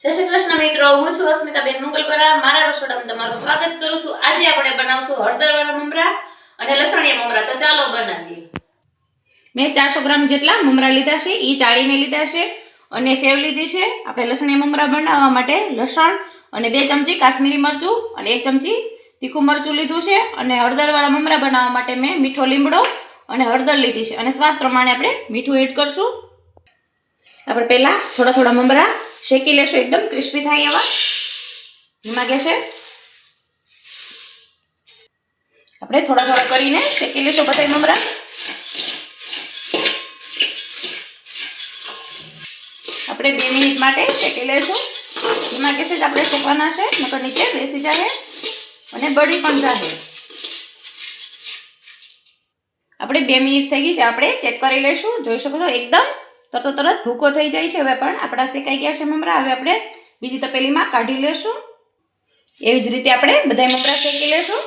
જય શ્રી કૃષ્ણ મિત્રો, હું છું અસ્મિતાબેન મંગલપરા. મારા રસોડામાં તમારું સ્વાગત કરું છું. આજે આપણે બનાવશું હળદરવાળા મમરા અને લસણિયા મમરા. તો ચાલો બનાવીએ. મેં 400 ગ્રામ જેટલા મમરા લીધા છે, એ ચાળીને લીધા છે અને સેવ લીધી છે. આપણે લસણિયા મમરા બનાવવા માટે લસણ અને 2 ચમચી કાશ્મીરી મરચું અને 1 ચમચી તીખું મરચું લીધું છે. અને હળદરવાળા મમરા બનાવવા માટે મેં મીઠો લીમડો અને હળદર લીધી છે અને સ્વાદ પ્રમાણે આપણે મીઠું એડ કરશું. આપણે પહેલા થોડા મમરા શેકી લેશું, એકદમ ક્રિસ્પી થાય એવા. ધીમા ગેસે આપણે થોડા કરીને શેકી લેશું બધા મમરા. આપણે 2 મિનિટ માટે શેકી લેશું. ધીમા ગેસે જ આપણે શેકવાના છે, નકર નીચે બેસી જાય અને બળી પણ જાય. આપણે 2 મિનિટ થઈ ગઈ છે, આપણે ચેક કરી લેશું. જોઈ શકો છો એકદમ તરત ભૂકો થઈ જાય છે. હવે પણ આપણા શેકાઈ ગયા છે મમરા. હવે આપણે બીજી તપેલીમાં કાઢી લેશું. એવી જ રીતે આપણે બધા મમરા શેકી લેશું.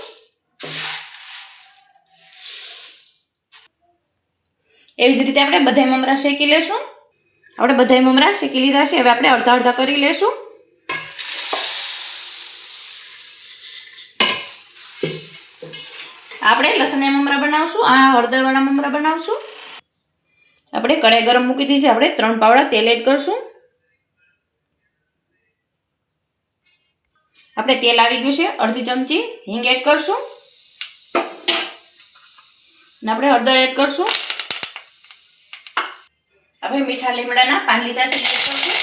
એવી જ રીતે આપણે બધા મમરા શેકી લેશું. આપણે બધા મમરા શેકી લીધા છે. હવે આપણે અડધા કરી લેશું. આપણે લસણિયા મમરા બનાવશું, આ હળદરવાળા મમરા બનાવશું. આપણે કઢાઈ ગરમ મૂકી દીધી છે. આપણે 3 પાવડા તેલ એડ કરશું. આપણે તેલ આવી ગયું છે. અડધી ચમચી હિંગ એડ કરશું અને આપણે હળદર એડ કરશું. આપણે મીઠા લીમડાના પાન લીધા છે, એડ કરશું.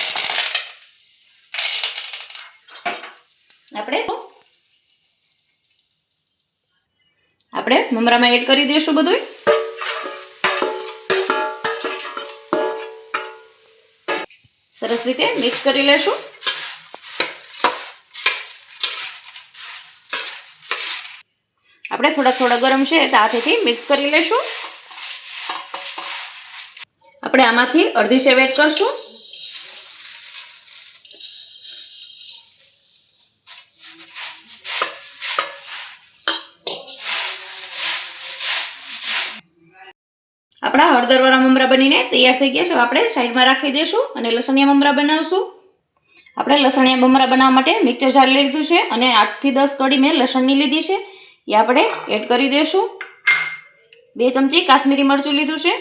આપણે મમરામાં એડ કરી દઈશું બધું. સરસ રીતે મિક્સ કરી લેશું. આપણે થોડા ગરમ છે તો હાથેથી મિક્સ કરી લેશું. આપણે આમાંથી અડધી સેવ એડ કરશું. આપણા હળદરવાળા મમરા બનીને તૈયાર થઈ ગયા છે. આપણે સાઈડમાં રાખી દઈશું અને લસણિયા મમરા બનાવશું. આપણે લસણિયા મમરા બનાવવા માટે મિક્સર જાર લીધું છે અને 8 થી 10 કળી મેં લસણની લીધી છે, એ આપણે એડ કરી દઈશું. 2 ચમચી કાશ્મીરી મરચું લીધું છે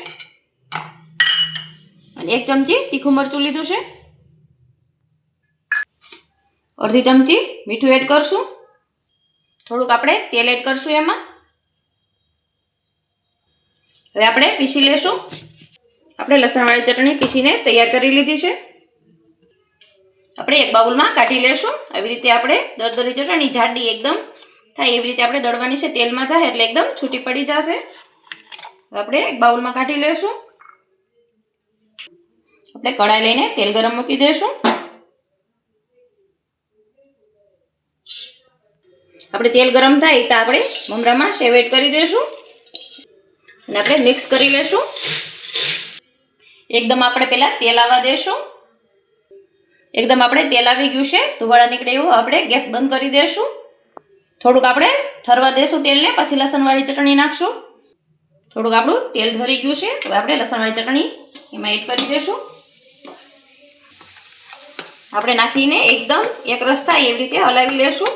અને 1 ચમચી તીખું મરચું લીધું છે. અડધી ચમચી મીઠું એડ કરશું. થોડુંક આપણે તેલ એડ કરશું એમાં. હવે આપણે પીસી લેશું. આપણે લસણવાળી ચટણી પીસીને તૈયાર કરી લીધી છે. આપણે એક બાઉલમાં કાઢી લેશું. આવી રીતે આપણે દરદરી ચટણી જાડી એકદમ થાય એવી રીતે આપણે દળવાની છે. તેલમાં જાય એટલે એકદમ છૂટી પડી જશે. આપણે એક બાઉલમાં કાઢી લેશું. આપણે કઢાઈ લઈને તેલ ગરમ મૂકી દઈશું. આપણે તેલ ગરમ થાય તો આપણે મમરામાં સેવ એડ કરી દઈશું અને આપણે મિક્સ કરી લેશું. એકદમ આપણે પહેલા તેલ આવવા દેશું. એકદમ આપણે તેલ આવી ગયું છે, ધુવાળા નીકળે એવું. આપણે ગેસ બંધ કરી દઈશું. થોડુંક આપણે ઠરવા દેશું તેલને, પછી લસણવાળી ચટણી નાખશું. થોડુંક આપણું તેલ ઠરી ગયું છે. હવે આપણે લસણવાળી ચટણી એમાં એડ કરી દઈશું. આપણે નાખીને એકદમ એક રસ થાય એવી રીતે હલાવી લેશું.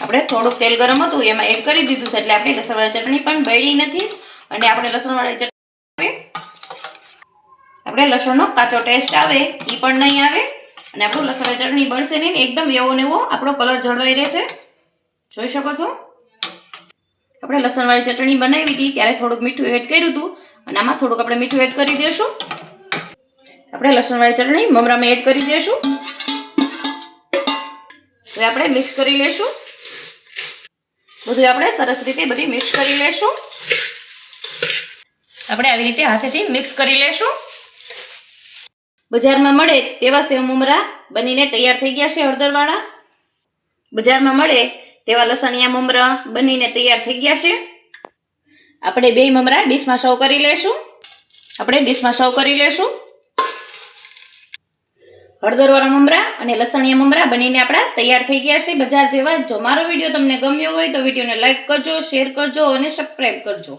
આપણે થોડુંક તેલ ગરમ હતું એમાં એડ કરી દીધું છે, એટલે આપણે લસણવાળી ચટણી પણ બળી નથી અને આપણે લસણવાળી ચટણી આપણે લસણનો કાચો ટેસ્ટ આવે એ પણ નહીં આવે અને આપણું લસણવાળી ચટણી બળશે નહીં. એકદમ એવો ને એવો આપણો કલર જળવાઈ રહેશે. જોઈ શકો છો. આપણે લસણવાળી ચટણી બનાવી હતી ત્યારે થોડુંક મીઠું એડ કર્યું હતું અને આમાં થોડુંક આપણે મીઠું એડ કરી દઈશું. આપણે લસણવાળી ચટણી મમરામાં એડ કરી દઈશું. હવે આપણે મિક્સ કરી લેશું. બધું આપણે સરસ રીતે બધી મિક્સ કરી લેશું. આપણે આવી રીતે હાથેથી મિક્સ કરી લેશું. બજારમાં મળે તેવા સેવ મમરા બનીને તૈયાર થઈ ગયા છે હળદરવાળા. બજારમાં મળે તેવા લસણિયા મમરા બનીને તૈયાર થઈ ગયા છે. આપણે 2 મમરા ડીશમાં સર્વ કરી લેશું. આપણે ડીશમાં સર્વ કરી લેશું. હળદરવાળા મમરા અને લસણિયા મમરા બનીને આપણા તૈયાર થઈ ગયા છે બજાર જેવા. જો મારો વિડીયો તમને ગમ્યો હોય તો વિડીયોને લાઈક કરજો, શેર કરજો અને સબસ્ક્રાઈબ કરજો.